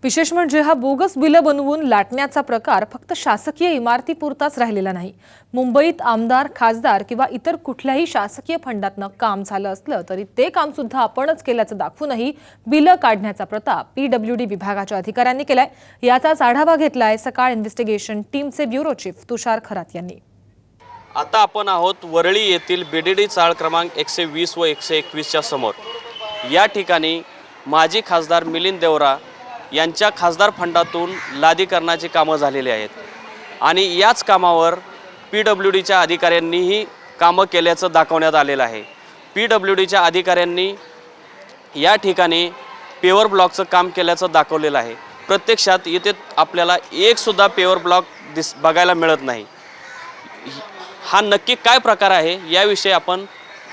विशेष म्हणजे हा बोगस बिलं बनवून लाटण्याचा प्रकार फक्त शासकीय इमारतीपुरताच राहिलेला नाही। मुंबईत आमदार, खासदार किंवा इतर कुठल्याही शासकीय फंडातनं काम झालं असलं तरी ते काम सुद्धा आपणच केल्याचं दाखवूनही बिलं काढण्याचा प्रताप पीडब्ल्यूडी विभागाच्या अधिकाऱ्यांनी केलाय। याचाच आढावा घेतलाय सकाळ इन्व्हेस्टिगेशन टीमचे ब्युरो चीफ तुषार खरात यांनी। आता आपण आहोत वरळी येथील बीडीडी चाळ क्रमांक 120 व 121 च्या समोर। या ठिकाणी माजी खासदार मिलिंद देवरा यांच्या खासदार फंडातून लादीकरणाची कामं झालेली आहेत आणि याच कामावर पीडब्ल्यूडीच्या अधिकाऱ्यांनीही कामं केल्याचं दाखवण्यात आलेलं आहे। पीडब्ल्यूडीच्या अधिकाऱ्यांनी या ठिकाणी पेवर ब्लॉकचं काम केल्याचं दाखवलेलं आहे। प्रत्यक्षात इथे आपल्याला एक सुद्धा पेवर ब्लॉक बघायला मिळत नाही। हा नक्की काय प्रकार आहे याविषयी आपण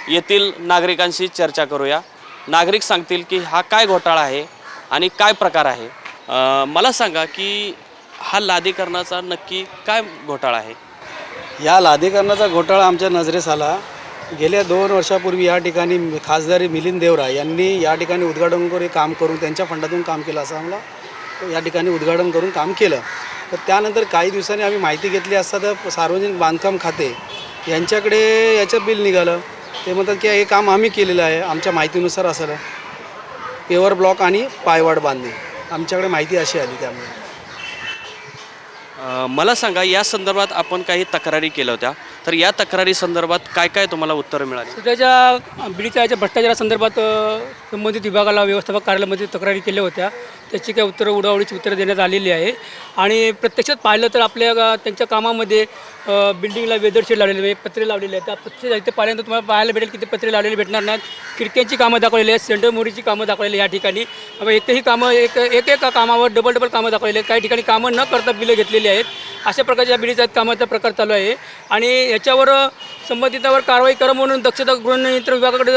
येथील नागरिकांशी चर्चा करूया। नागरिक सांगतील की हा काय घोटाळा आहे आणि काय प्रकार आहे। मला सांगा की हा लादीकरणाचा नक्की काय घोटाळा आहे। या लादीकरणाचा घोटाळा आमच्या नजरेस आला गेल्या 2 वर्षापूर्वी। या ठिकाणी खासदार मिलिंद देवरा यांनी या ठिकाणी उद्घाटन काम करून त्यांच्या फंडातून काम केलं असं आम्हाला या ठिकाणी उद्घाटन करून काम केलं। तर त्यानंतर काही दिवसांनी आम्ही माहिती घेतली असता तर सार्वजनिक बांधकाम खाते यांच्याकडे याचं बिल निघालं। ते म्हणतात की हे काम आम्ही केलेलं आहे, आमच्या माहितीनुसार असलं पेवर ब्लॉक आणि पायवाट बांधणे आमच्याकडे माहिती अशी आली। त्यामुळे मला सांगा या संदर्भात आपण काही तक्रारी केल्या होत्या, तर या तक्रारी संदर्भात काय काय तुम्हाला उत्तरं मिळाली? सध्याच्या बीडीच्या भ्रष्टाचारासंदर्भात संबंधित विभागाला व्यवस्थापक कार्यालयामध्ये तक्रारी केल्या होत्या। त्याची काही उडावडीची उत्तरं देण्यात आलेली आहे आणि प्रत्यक्षात पाहिलं तर आपल्या त्यांच्या कामामध्ये बिल्डिंगला वेदरशेड लावलेले आहे, पत्रे लावलेले आहेत। त्या प्रत्यक्ष इथे पाहिल्यानंतर तुम्हाला पाहायला भेटेल की ते पत्रे लावलेले भेटणार नाहीत। खिडक्यांची कामं दाखवलेली आहेत, सेंटर मोरीची कामं दाखवलेली या ठिकाणी। एकही कामं एक कामावर डबल कामं दाखवलेली आहेत। काही ठिकाणी कामं न करता बिलं घेतलेली आहेत। अशा प्रकारच्या बीडीच्या कामाचा प्रकार चालू आहे आणि याच्यावर संबंधितावर कारवाई करा म्हणून दक्षता गृहनियंत्रण विभागाकडे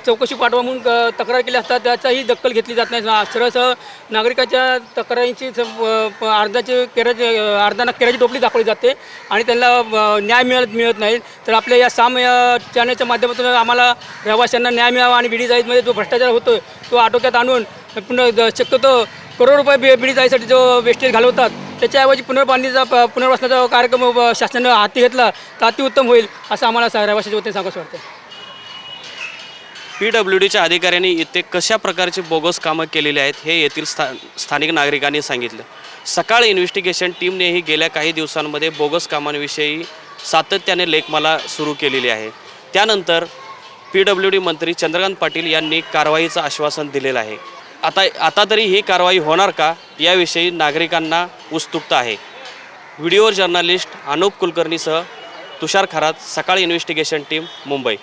चौकशी पाठवा म्हणून तक्रार केली असता त्याचाही दखल घेतली जात नाही। सरळ नागरिकाच्या तक्रारींची अर्ध्याना केराची टोपली दाखवली जाते आणि त्यांना न्याय मिळत नाही। तर आपल्या या चॅनलच्या माध्यमातून आम्हाला रहिवाशांना न्याय मिळावा आणि बीडी जाईजमध्ये जो भ्रष्टाचार होतो तो आटोक्यात आणून शक्यतो करोड रुपये बीडी जाईसाठी जो वेस्टेज घालवतात त्याच्याऐवजी पुनर्वसनाचा कार्यक्रम शासनानं हाती घेतला तर अतिउत्तम होईल असं आम्हाला रहिवाशाच्या वतीने सांगावंसं वाटतं। पीडब्ल्यूडीच्या अधिकाऱ्यांनी इथे कशा प्रकारची बोगस कामं केलेली आहेत हे येथील स्थानिक नागरिकांनी सांगितलं। सकाळ इन्व्हेस्टिगेशन टीमनेही गेल्या काही दिवसांमध्ये बोगस कामांविषयी सातत्याने लेखमाला सुरू केलेली आहे। त्यानंतर पीडब्ल्यूडी मंत्री चंद्रकांत पाटील यांनी कारवाईचं आश्वासन दिलेलं आहे। आता तरी ही कारवाई होणार का याविषयी नागरिकांना उत्सुकता आहे। व्हिडिओ जर्नलिस्ट अनुप कुलकर्णीसह तुषार खरात, सकाळ इन्व्हेस्टिगेशन टीम, मुंबई।